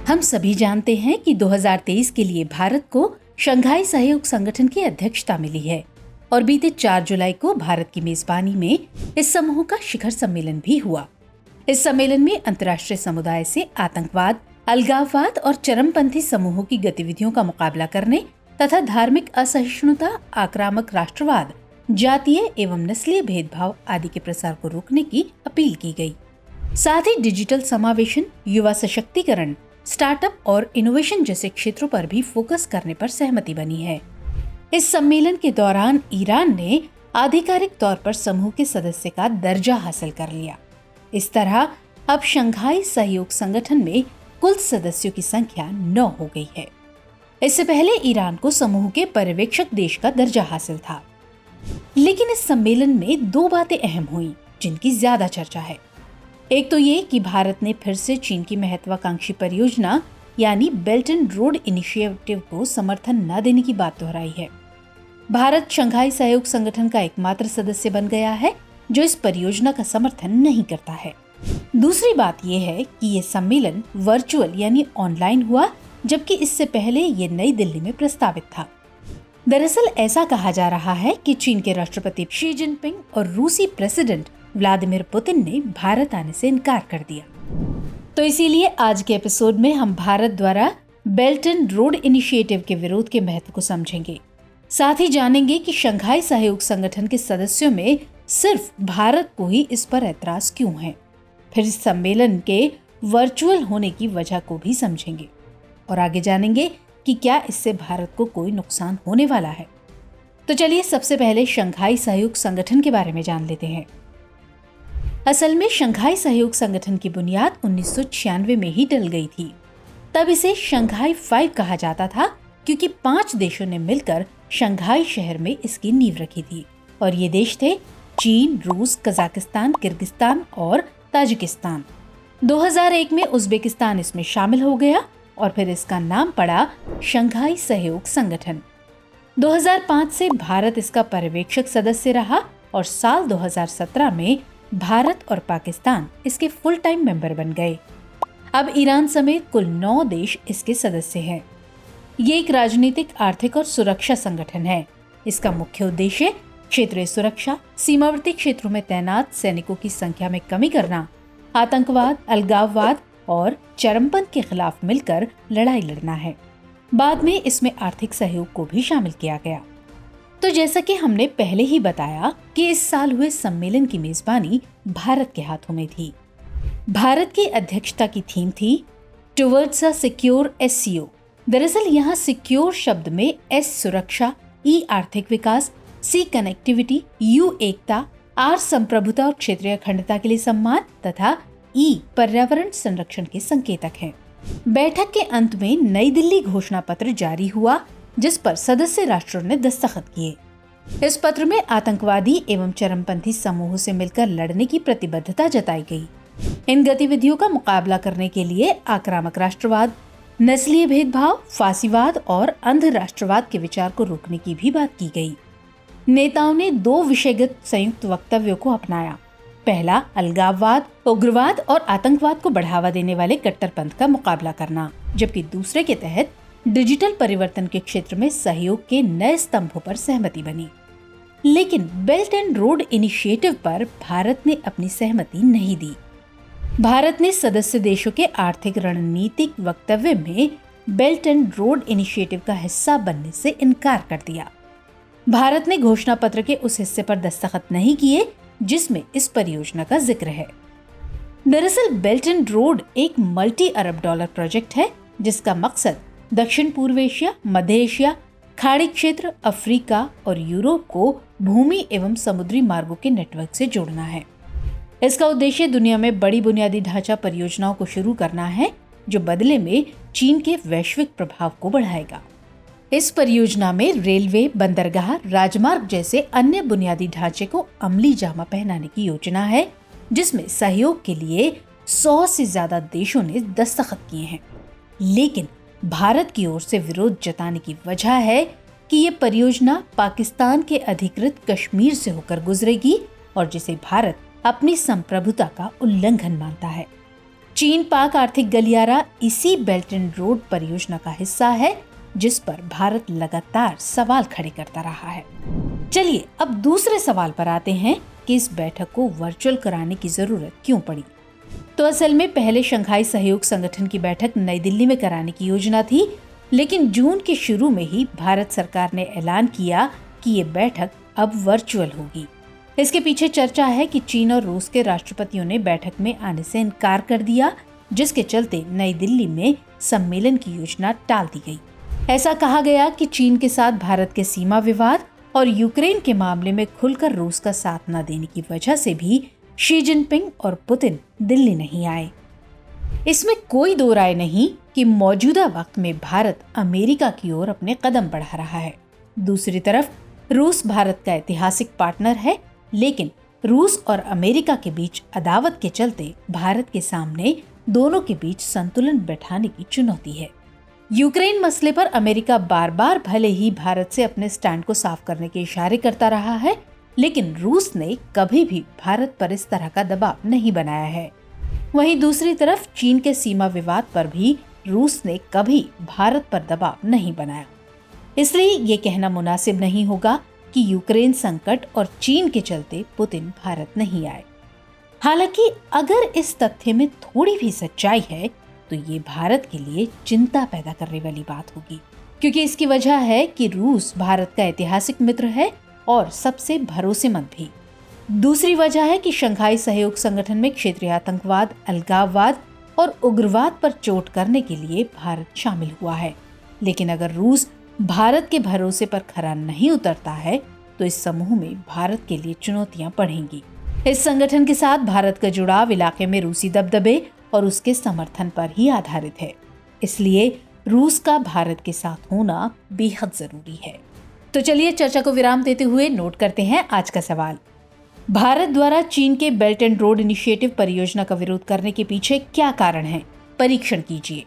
हम सभी जानते हैं कि 2023 के लिए भारत को शंघाई सहयोग संगठन की अध्यक्षता मिली है और बीते 4 जुलाई को भारत की मेजबानी में इस समूह का शिखर सम्मेलन भी हुआ। इस सम्मेलन में अंतर्राष्ट्रीय समुदाय से आतंकवाद, अलगाववाद और चरमपंथी समूहों की गतिविधियों का मुकाबला करने तथा धार्मिक असहिष्णुता, आक्रामक राष्ट्रवाद, जातीय एवं नस्लीय भेदभाव आदि के प्रसार को रोकने की अपील की गई। साथ ही डिजिटल समावेशन, युवा सशक्तिकरण, स्टार्टअप और इनोवेशन जैसे क्षेत्रों पर भी फोकस करने पर सहमति बनी है। इस सम्मेलन के दौरान ईरान ने आधिकारिक तौर पर समूह के सदस्य का दर्जा हासिल कर लिया। इस तरह अब शंघाई सहयोग संगठन में कुल सदस्यों की संख्या 9 हो गई है। इससे पहले ईरान को समूह के पर्यवेक्षक देश का दर्जा हासिल था। लेकिन इस सम्मेलन में 2 बातें अहम हुई जिनकी ज्यादा चर्चा है। एक तो ये कि भारत ने फिर से चीन की महत्वाकांक्षी परियोजना यानी बेल्ट एंड रोड इनिशिएटिव को समर्थन न देने की बात दोहराई है। भारत शंघाई सहयोग संगठन का एकमात्र सदस्य बन गया है जो इस परियोजना का समर्थन नहीं करता है। दूसरी बात यह है कि ये सम्मेलन वर्चुअल यानी ऑनलाइन हुआ, जबकि इससे पहले ये नई दिल्ली में प्रस्तावित था। दरअसल ऐसा कहा जा रहा है कि चीन के राष्ट्रपति शी जिनपिंग और रूसी प्रेसिडेंट व्लादिमीर पुतिन ने भारत आने से इनकार कर दिया। तो इसीलिए आज के एपिसोड में हम भारत द्वारा बेल्ट एंड रोड इनिशिएटिव के विरोध के महत्व को समझेंगे। साथ ही जानेंगे कि शंघाई सहयोग संगठन के सदस्यों में सिर्फ भारत को ही इस पर ऐतराज क्यों है। फिर इस सम्मेलन के वर्चुअल होने की वजह को भी समझेंगे और आगे जानेंगे कि क्या इससे भारत को कोई नुकसान होने वाला है। तो चलिए सबसे पहले शंघाई सहयोग संगठन के बारे में जान लेते हैं। असल में शंघाई सहयोग संगठन की बुनियाद 1996 में ही डल गई थी। तब इसे शंघाई 5 कहा जाता था क्योंकि 5 देशों ने मिलकर शंघाई शहर में इसकी नींव रखी थी और ये देश थे चीन, रूस, कजाकिस्तान, किर्गिस्तान और ताजिकिस्तान। 2001 में उज्बेकिस्तान इसमें शामिल हो गया और फिर इसका नाम पड़ा शंघाई सहयोग संगठन। 2005 से भारत इसका पर्यवेक्षक सदस्य रहा और साल 2017 में भारत और पाकिस्तान इसके फुल टाइम मेंबर बन गए। अब ईरान समेत कुल 9 देश इसके सदस्य हैं। ये एक राजनीतिक, आर्थिक और सुरक्षा संगठन है। इसका मुख्य उद्देश्य क्षेत्रीय सुरक्षा, सीमावर्ती क्षेत्रों में तैनात सैनिकों की संख्या में कमी करना, आतंकवाद, अलगाववाद और चरमपंथ के खिलाफ मिलकर लड़ाई लड़ना है। बाद में इसमें आर्थिक सहयोग को भी शामिल किया गया। तो जैसा कि हमने पहले ही बताया कि इस साल हुए सम्मेलन की मेजबानी भारत के हाथों में थी। भारत की अध्यक्षता की थीम थी टुवर्ड्स अ सिक्योर एससीओ। दरअसल यहाँ सिक्योर शब्द में एस सुरक्षा, ई आर्थिक विकास, सी कनेक्टिविटी, यू एकता, आर संप्रभुता और क्षेत्रीय अखंडता के लिए सम्मान तथा ई पर्यावरण संरक्षण के संकेतक हैं। बैठक के अंत में नई दिल्ली घोषणा पत्र जारी हुआ जिस पर सदस्य राष्ट्रों ने दस्तखत किए। इस पत्र में आतंकवादी एवं चरमपंथी समूहों से मिलकर लड़ने की प्रतिबद्धता जताई गई। इन गतिविधियों का मुकाबला करने के लिए आक्रामक राष्ट्रवाद, नस्लीय भेदभाव, फासीवाद और अंध राष्ट्रवाद के विचार को रोकने की भी बात की गई। नेताओं ने 2 विषयगत संयुक्त वक्तव्यों को अपनाया। पहला, अलगाववाद, उग्रवाद और आतंकवाद को बढ़ावा देने वाले कट्टरपंथ का मुकाबला करना, जबकि दूसरे के तहत डिजिटल परिवर्तन के क्षेत्र में सहयोग के नए स्तंभों पर सहमति बनी। लेकिन बेल्ट एंड रोड इनिशिएटिव पर भारत ने अपनी सहमति नहीं दी। भारत ने सदस्य देशों के आर्थिक रणनीतिक वक्तव्य में बेल्ट एंड रोड इनिशिएटिव का हिस्सा बनने से इनकार कर दिया। भारत ने घोषणा पत्र के उस हिस्से पर दस्तखत नहीं किए जिसमें इस परियोजना का जिक्र है। दरअसल बेल्ट एंड रोड एक मल्टी अरब डॉलर प्रोजेक्ट है जिसका मकसद दक्षिण पूर्व एशिया, मध्य एशिया, खाड़ी क्षेत्र, अफ्रीका और यूरोप को भूमि एवं समुद्री मार्गों के नेटवर्क से जोड़ना है। इसका उद्देश्य दुनिया में बड़ी बुनियादी ढांचा परियोजनाओं को शुरू करना है जो बदले में चीन के वैश्विक प्रभाव को बढ़ाएगा। इस परियोजना में रेलवे, बंदरगाह, राजमार्ग जैसे अन्य बुनियादी ढांचे को अमली जामा पहनाने की योजना है जिसमें सहयोग के लिए 100 से ज्यादा देशों ने दस्तखत किए हैं। लेकिन भारत की ओर से विरोध जताने की वजह है कि ये परियोजना पाकिस्तान के अधिकृत कश्मीर से होकर गुजरेगी और जिसे भारत अपनी संप्रभुता का उल्लंघन मानता है। चीन पाक आर्थिक गलियारा इसी बेल्ट एंड रोड परियोजना का हिस्सा है, जिस पर भारत लगातार सवाल खड़े करता रहा है। चलिए अब दूसरे सवाल पर आते हैं कि इस बैठक को वर्चुअल कराने की जरूरत क्यों पड़ी। तो असल में पहले शंघाई सहयोग संगठन की बैठक नई दिल्ली में कराने की योजना थी, लेकिन जून के शुरू में ही भारत सरकार ने ऐलान किया कि ये बैठक अब वर्चुअल होगी। इसके पीछे चर्चा है कि चीन और रूस के राष्ट्रपतियों ने बैठक में आने से इनकार कर दिया, जिसके चलते नई दिल्ली में सम्मेलन की योजना टाल दी गई। ऐसा कहा गया कि चीन के साथ भारत के सीमा विवाद और यूक्रेन के मामले में खुलकर रूस का साथ न देने की वजह से भी शी जिनपिंग और पुतिन दिल्ली नहीं आए। इसमें कोई दो राय नहीं कि मौजूदा वक्त में भारत अमेरिका की ओर अपने कदम बढ़ा रहा है। दूसरी तरफ रूस भारत का ऐतिहासिक पार्टनर है, लेकिन रूस और अमेरिका के बीच अदावत के चलते भारत के सामने दोनों के बीच संतुलन बैठाने की चुनौती है। यूक्रेन मसले पर अमेरिका बार बार भले ही भारत से अपने स्टैंड को साफ करने के इशारे करता रहा है, लेकिन रूस ने कभी भी भारत पर इस तरह का दबाव नहीं बनाया है। वहीं दूसरी तरफ चीन के सीमा विवाद पर भी रूस ने कभी भारत पर दबाव नहीं बनाया। इसलिए ये कहना मुनासिब नहीं होगा कि यूक्रेन संकट और चीन के चलते पुतिन भारत नहीं आए। हालांकि अगर इस तथ्य में थोड़ी भी सच्चाई है तो ये भारत के लिए चिंता पैदा करने वाली बात होगी, क्योंकि इसकी वजह है कि रूस भारत का ऐतिहासिक मित्र है और सबसे भरोसेमंद भी। दूसरी वजह है कि शंघाई सहयोग संगठन में क्षेत्रीय आतंकवाद, अलगाववाद और उग्रवाद पर चोट करने के लिए भारत शामिल हुआ है। लेकिन अगर रूस भारत के भरोसे पर खरा नहीं उतरता है तो इस समूह में भारत के लिए चुनौतियां बढ़ेंगी। इस संगठन के साथ भारत का जुड़ाव इलाके में रूसी दबदबे और उसके समर्थन पर ही आधारित है, इसलिए रूस का भारत के साथ होना बेहद जरूरी है। तो चलिए चर्चा को विराम देते हुए नोट करते हैं आज का सवाल। भारत द्वारा चीन के बेल्ट एंड रोड इनिशिएटिव परियोजना का विरोध करने के पीछे क्या कारण है? परीक्षण कीजिए।